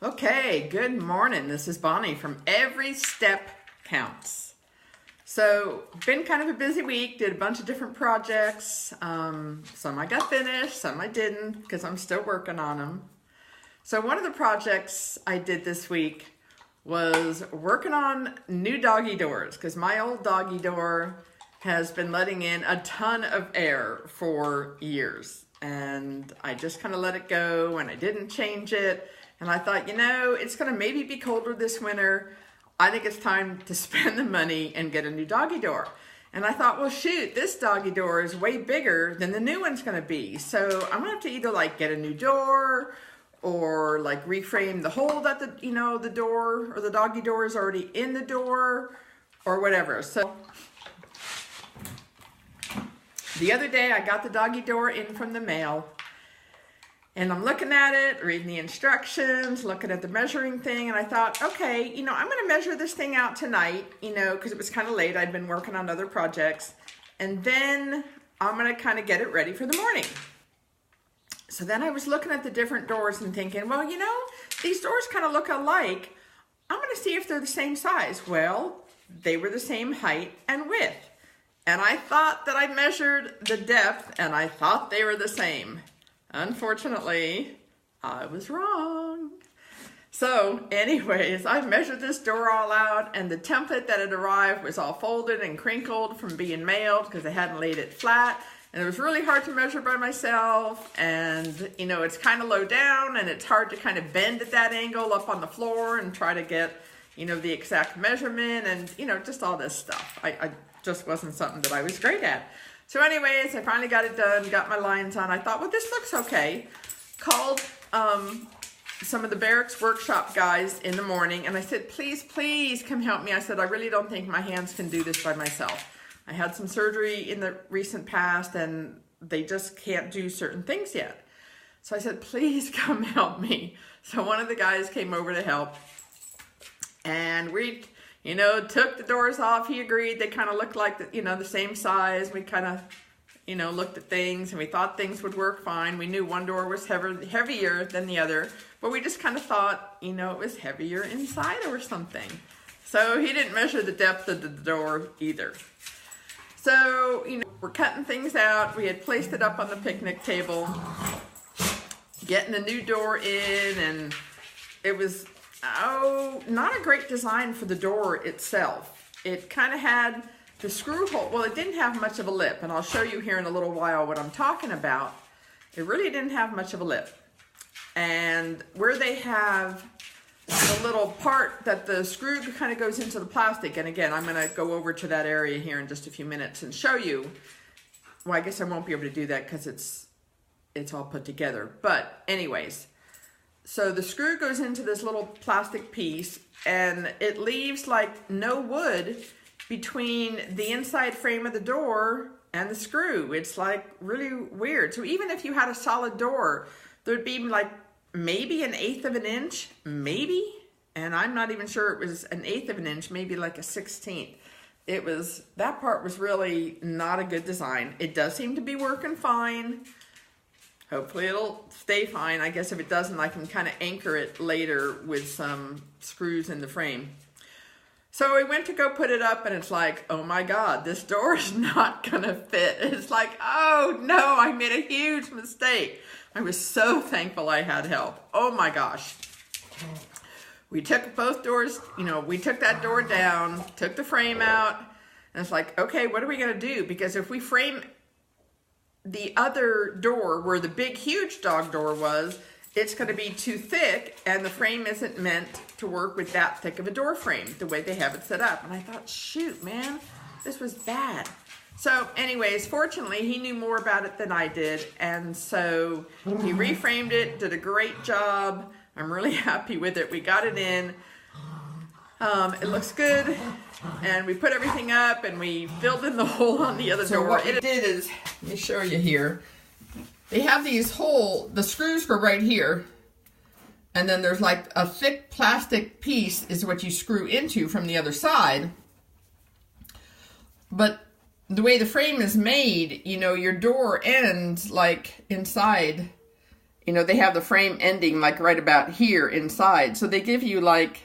Okay, good morning. This is Bonnie from Every Step Counts. So, been kind of a busy week, did a bunch of different projects. Some I got finished, some I didn't because I'm still working on them. So one of the projects I did this week was working on new doggy doors because my old doggy door has been letting in a ton of air for years. And I just kind of let it go and I didn't change it. And I thought, it's going to maybe be colder this winter. I think it's time to spend the money and get a new doggy door. And I thought, well, shoot, this doggy door is way bigger than the new one's going to be. So I'm going to have to either get a new door or reframe the hole that the door or the doggy door is already in the door or whatever. So the other day I got the doggy door in from the mail. And I'm looking at it, reading the instructions, looking at the measuring thing, and I thought, okay, I'm going to measure this thing out tonight, because it was kind of late. I'd been working on other projects. And then I'm going to kind of get it ready for the morning. So then I was looking at the different doors and thinking, well, these doors kind of look alike. I'm going to see if they're the same size. Well, they were the same height and width. And I thought that I measured the depth, and I thought they were the same. Unfortunately, I was wrong. So anyways, I measured this door all out, and the template that had arrived was all folded and crinkled from being mailed because they hadn't laid it flat. And it was really hard to measure by myself. And, it's kind of low down, and it's hard to kind of bend at that angle up on the floor and try to get, the exact measurement and, just all this stuff. I just wasn't something that I was great at. So anyways, I finally got it done, got my lines on. I thought, well, this looks okay. Called some of the Barracks Workshop guys in the morning, and I said, please come help me. I said, I really don't think my hands can do this by myself. I had some surgery in the recent past, and they just can't do certain things yet. So I said, please come help me. So one of the guys came over to help, and we took the doors off. He agreed. They kind of looked like, the same size. We kind of, looked at things and we thought things would work fine. We knew one door was heavier than the other, but we just kind of thought, it was heavier inside or something. So he didn't measure the depth of the door either. So, we're cutting things out. We had placed it up on the picnic table, getting a new door in, and it was not a great design for the door itself. It kind of had the screw hole. Well, it didn't have much of a lip, and I'll show you here in a little while what I'm talking about. It really didn't have much of a lip. And where they have the little part that the screw kind of goes into the plastic, and again, I'm going to go over to that area here in just a few minutes and show you. Well, I guess I won't be able to do that because it's all put together. But anyways, so the screw goes into this little plastic piece, and it leaves no wood between the inside frame of the door and the screw. It's really weird. So even if you had a solid door, there'd be maybe 1/8 of an inch, maybe. And I'm not even sure it was 1/8 of an inch, maybe a 1/16. That part was really not a good design. It does seem to be working fine. Hopefully it'll stay fine. I guess if it doesn't, I can kind of anchor it later with some screws in the frame. So we went to go put it up, and it's oh my God, this door is not going to fit. It's oh no, I made a huge mistake. I was so thankful I had help. Oh my gosh. We took both doors, we took that door down, took the frame out, and it's okay, what are we going to do? Because if we frame the other door where the big huge dog door was, it's going to be too thick, and the frame isn't meant to work with that thick of a door frame the way they have it set up. And I thought, shoot, man, this was bad. So anyways, fortunately, he knew more about it than I did, and so he reframed it, did a great job. I'm really happy with it. We got it in. It looks good, and we put everything up, and we filled in the hole on the other door. What we did is, let me show you here. They have these the screws go right here, and then there's a thick plastic piece is what you screw into from the other side. But the way the frame is made, your door ends inside you know, they have the frame ending like right about here inside. So they give you like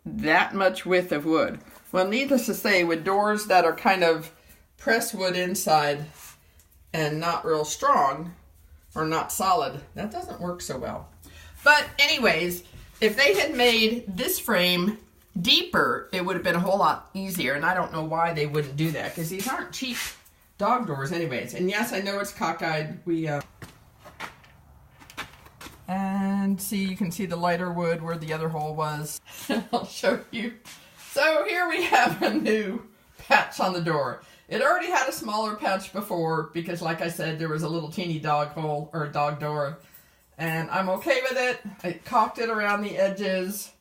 that much width of wood. Well, needless to say, with doors that are kind of pressed wood inside and not real strong or not solid, that doesn't work so well. But anyways, if they had made this frame deeper, it would have been a whole lot easier. And I don't know why they wouldn't do that, because these aren't cheap dog doors anyways. And yes, I know it's cockeyed. And see, you can see the lighter wood where the other hole was. I'll show you. So here we have a new patch on the door. It already had a smaller patch before because, like I said, there was a little teeny dog hole or dog door. And I'm okay with it. I caulked it around the edges.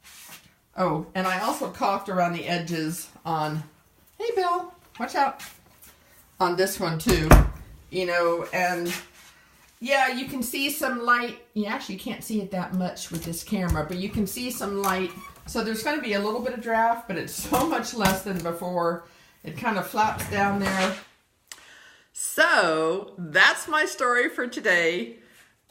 Oh, and I also caulked around the edges on, hey Bill, watch out, on this one too. You know, and yeah, you can see some light. You actually can't see it that much with this camera, but you can see some light. So there's going to be a little bit of draft, but it's so much less than before. It kind of flaps down there. So that's my story for today.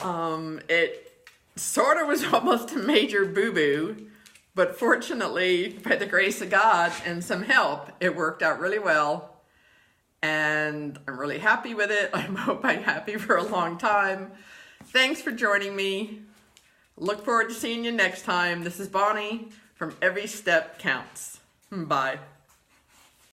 It sort of was almost a major boo-boo, but fortunately, by the grace of God and some help, it worked out really well. And I'm really happy with it. I hope I'm happy for a long time. Thanks for joining me. Look forward to seeing you next time. This is Bonnie from Every Step Counts. Bye.